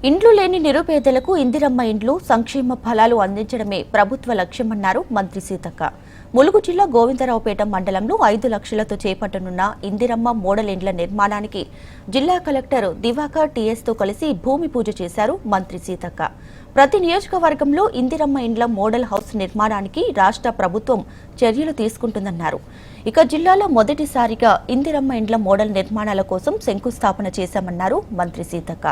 ఇండ్లు లేని నిరుపేదలకు ఇందిరమ్మ ఇండ్లు సంక్షేమ ఫలాలు అందించడమే ప్రభుత్వ లక్ష్యమన్నారు మంత్రి సీతక్క. ములుగు జిల్లా గోవిందరావుపేట మండలంలో 5 లక్షలతో చేపట్టనున్న ఇందిరమ్మ మోడల్ ఇండ్ల నిర్మాణానికి జిల్లా కలెక్టర్ దివాకర్ టీఎస్ తో కలిసి భూమి పూజ చేశారు మంత్రి సీతక్క. ప్రతి నియోజకవర్గంలో ఇందిరమ్మ ఇండ్ల మోడల్ హౌస్ నిర్మాణానికి రాష్ట్ర ప్రభుత్వం చర్యలు తీసుకుంటుందన్నారు. ఇక జిల్లాలో మొదటిసారిగా ఇందిరమ్మ ఇండ్ల మోడల్ నిర్మాణాల కోసం శంకుస్థాపన చేశామన్నారు మంత్రి సీతక్క.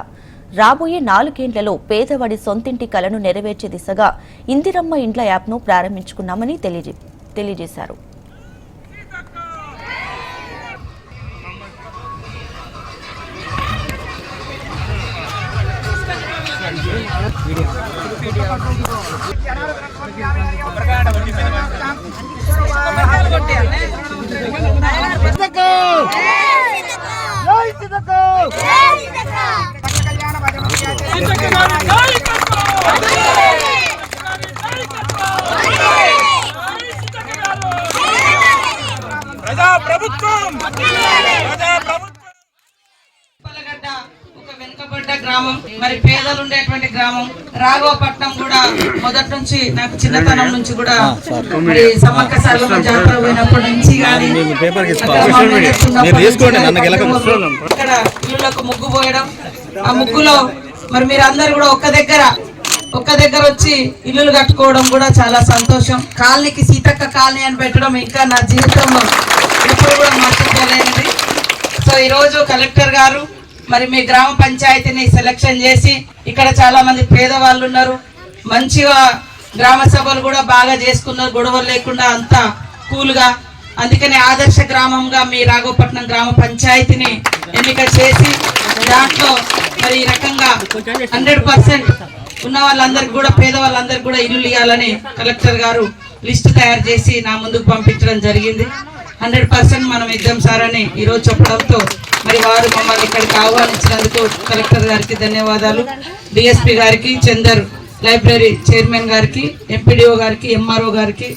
రాబోయే 4 ఏళ్లలో పేదవాడి సొంతింటి కలను నెరవేర్చే దిశగా ఇందిరమ్మ ఇండ్ల యాప్ను ప్రారంభించుకున్నామని తెలియజేశారు. వెనుకబడ్డ గ్రామం, మరి పేదలు ఉండేటువంటి గ్రామం రాఘవపట్నం కూడా మొదటి నుంచి నాకు చిన్నతనం నుంచి కూడా మరి సమ్మక్క సారలమ్మ జాతర పోయినప్పటి నుంచి కానీ ఇక్కడ ఇళ్ళకు ముగ్గు పోయడం, ఆ ముగ్గులో మరి మీరు అందరు కూడా ఒక్క దగ్గర వచ్చి ఇల్లులు కట్టుకోవడం కూడా చాలా సంతోషం. కాలనీకి సీతక్క కాలనీ అని పెట్టడం ఇంకా నా జీవితంలో ఎప్పుడు కూడా మర్చిపోలేనిది. సో ఈరోజు కలెక్టర్ గారు మరి మీ గ్రామ పంచాయతీని సెలక్షన్ చేసి ఇక్కడ చాలా మంది పేదవాళ్ళు ఉన్నారు, మంచిగా గ్రామ సభలు కూడా బాగా చేసుకున్నారు, గొడవలు లేకుండా అంతా కూల్గా. అందుకని ఆదర్శ గ్రామంగా మీ రాఘవపట్నం గ్రామ పంచాయతీని ఎన్నిక చేసి దాంట్లో మరి ఈ రకంగా 100% ఉన్న వాళ్ళందరికీ కూడా పేదవాళ్ళందరికీ కూడా ఇల్లు ఇవ్వాలని కలెక్టర్ గారు లిస్టు తయారు చేసి నా ముందుకు పంపించడం జరిగింది. 100% మనం ఇద్దాం సార్ అని ఈరోజు చెప్పడంతో మరి వారు మమ్మల్ని ఇక్కడికి ఆహ్వానించినందుకు కలెక్టర్ గారికి ధన్యవాదాలు. డిఎస్పీ గారికి, చందర్ లైబ్రరీ చైర్మన్ గారికి, ఎంపీడీఓ గారికి, ఎంఆర్ఓ గారికి.